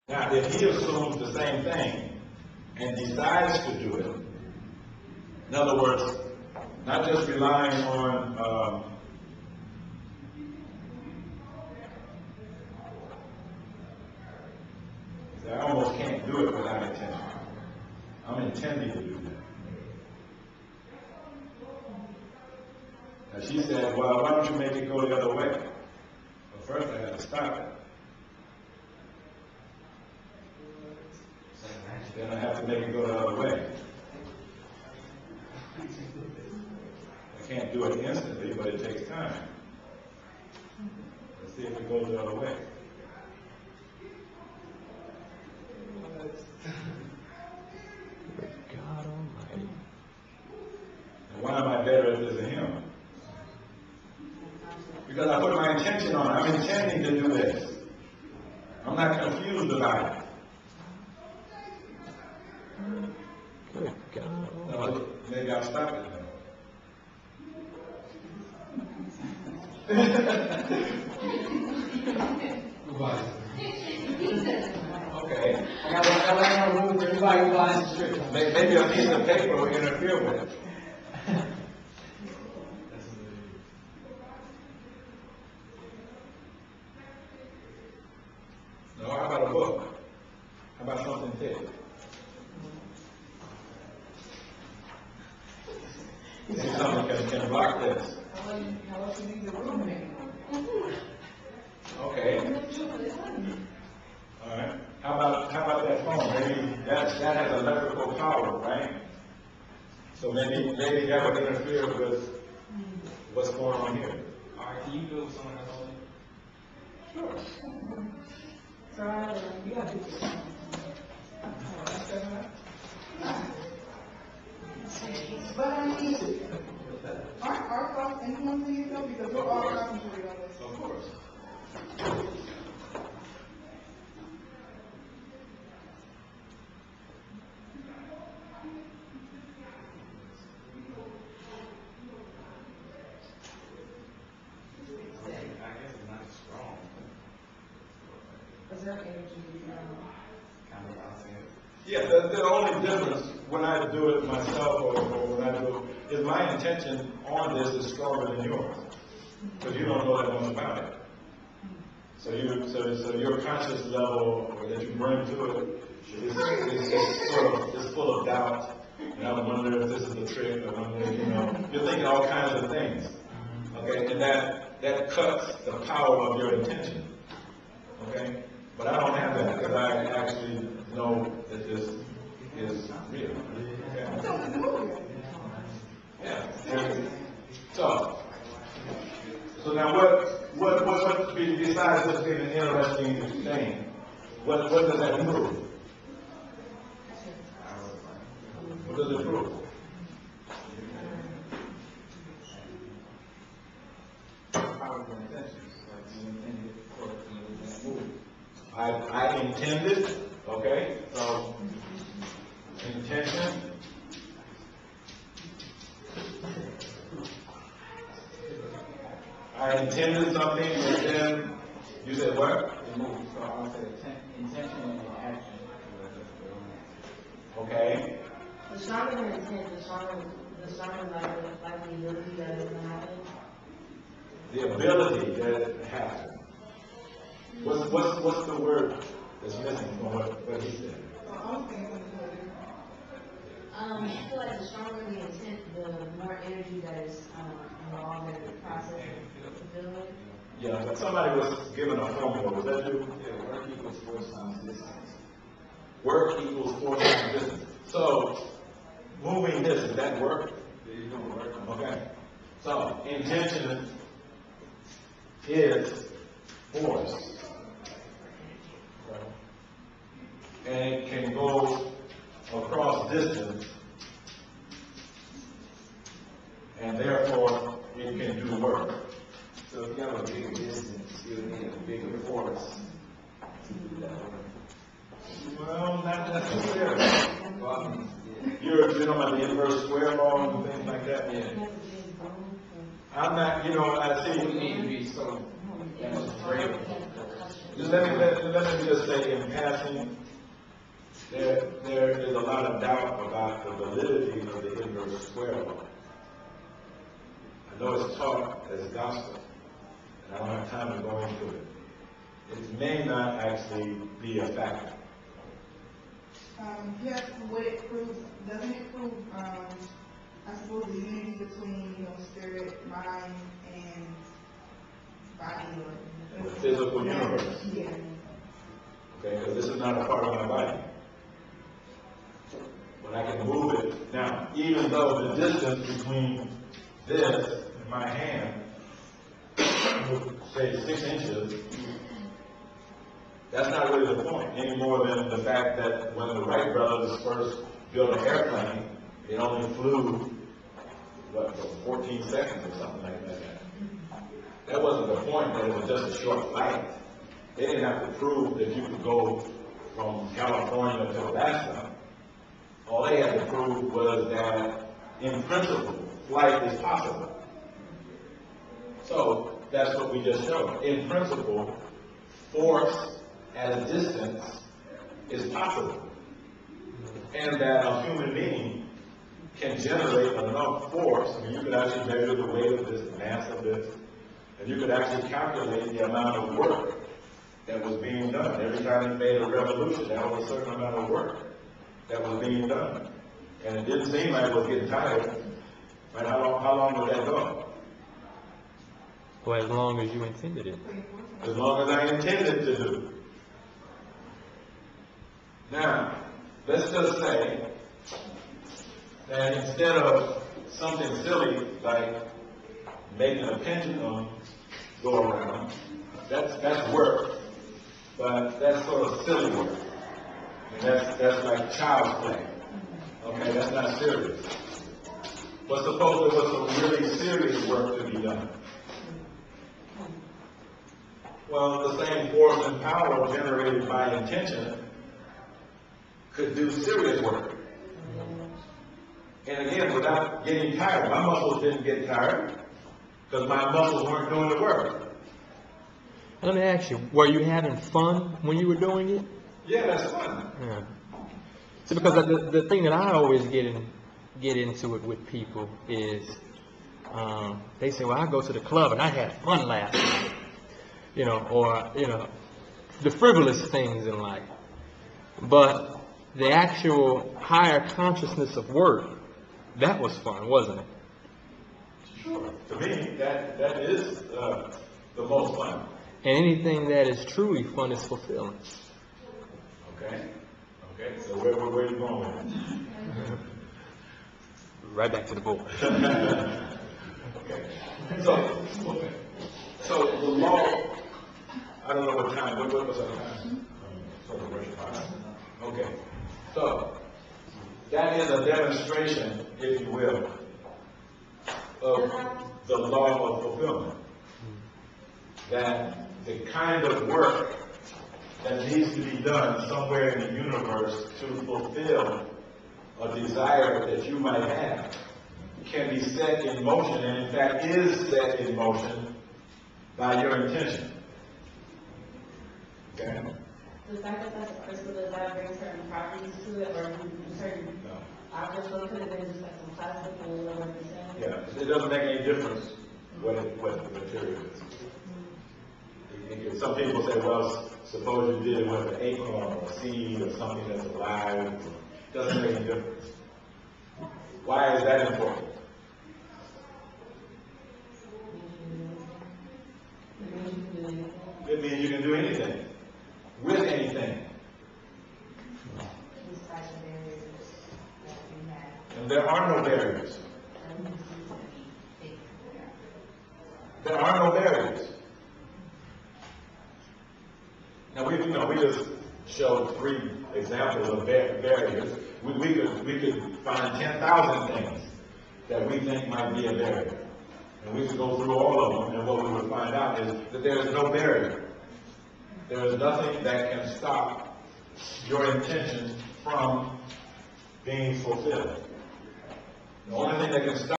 Now, if he assumes the same thing and decides to do it, in other words, not just relying on I almost can't do it without intention. I'm intending to do that. And she said, well, why don't you make it go the other way? Well, first I got to stop it. Then I have to make it go the other way. I can't do it instantly, but it takes time. Let's see if it goes the other way. God Almighty. And why am I better at this than him? Because I put my intention on it. I'm intending to do this. I'm not confused about it. Good God Almighty. Maybe I'll stop it now. Okay. I got room for everybody who buys the strip. Maybe a piece of paper will interfere with it. No, how about a book? How about something thick? See, something can block this. How else you need the room then? Okay. All right. How about that phone? Maybe that has electrical power, right? So maybe that would interfere with what's going on here. All right, can you build someone else on it? Sure. So you got to do this. But I mean, aren't our thoughts influencing you though? Because we're all concentrating on this. Of course. Is there energy? Yeah, the only difference when I do it myself or when I do it is my intention on this is stronger than yours. Because you don't know that much about it. So your conscious level that you bring to it is full of doubt. And I wonder if this is the trick, or wonder, you're thinking all kinds of things. Okay, and that cuts the power of your intention. Okay? But I don't have that because I actually know that this is real. Okay? Yeah. So now what besides this being an interesting thing, what does that prove? What does it prove? Powerful intentions, like you intended for that move. I intended, okay, so intention. I intended something, and then you said what? So I would say intention and action. Okay. The stronger the intent, the stronger likelihood that it's going to happen. The ability that it happens. What's the word that's missing from what he said? I feel like the stronger the intent, the more energy that is involved in the process of fulfilling. Yeah, but somebody was given a formula. Was that you? Yeah, work equals force times distance. Work equals force times distance. So, moving this, does that work? Yeah, you're doing work. Okay. So, intention is force. And it can go across distance, and therefore it can do work. So if you have a bigger distance, you'll need a bigger force to do that work. Well, not necessarily. Well, I mean, yeah. You're talking about the inverse square law and things like that? Yeah. I'm not, I It would see. need to be so that much greater. let me just say in passing, there is a lot of doubt about the validity of the inverse square law. I know it's taught as gospel, and I don't have time to go into it. It may not actually be a factor. Yes, what it proves, doesn't it prove, I suppose, the unity between, spirit, mind, and body, or The physical universe. Yeah. Okay, because this is not a part of my body. But I can move it. Now, even though the distance between this and my hand, say 6 inches, that's not really the point, any more than the fact that when the Wright brothers first built an airplane, it only flew, 14 seconds or something like that. That wasn't the point, that it was just a short flight. They didn't have to prove that you could go from California to Alaska. All they had to prove was that, in principle, flight is possible. So, that's what we just showed. In principle, force at a distance is possible. And that a human being can generate enough force. I mean, you could actually measure the weight of this, the mass of this, and you could actually calculate the amount of work that was being done. Every time you made a revolution, that was a certain amount of work that was being done. And it didn't seem like it was getting tired. Right? How long would that go? Well, as long as you intended it. As long as I intended to do. Now, let's just say that instead of something silly like making a pendulum go around, that's work, but that's sort of silly work. And that's like child's play. Okay, that's not serious. But suppose there was some really serious work to be done. Well, the same force and power generated by intention could do serious work. And again, without getting tired. My muscles didn't get tired because my muscles weren't doing the work. Let me ask you, were you having fun when you were doing it? Yeah, that's fun. Yeah. See, because the thing that I always get into it with people is they say, well, I go to the club and I had fun last night. Or the frivolous things in life. But the actual higher consciousness of work, that was fun, wasn't it? Sure. To me, that is the most fun. And anything that is truly fun is fulfilling. Okay. So where are you going with it? Right back to the board. Okay. So the law. I don't know what time. What was our time? Okay. So that is a demonstration, if you will, of the law of fulfillment. That the kind of work that needs to be done somewhere in the universe to fulfill a desire that you might have can be set in motion, and in fact is set in motion by your intention. Okay? The fact that that's a crystal, does that bring certain properties to it, or certain objects, or could have been just like some plastic or whatever you're saying? Yeah, it doesn't make any difference what the material is. Some people say, well, suppose you did it with an acorn or a seed or something that's alive. It doesn't make any difference. Why is that important? It means you can do anything. With anything. And there are no barriers. There are no barriers. Now we just showed 3 examples of barriers. We could find 10,000 things that we think might be a barrier. And we could go through all of them, and what we would find out is that there is no barrier. There is nothing that can stop your intention from being fulfilled. The only thing that can stop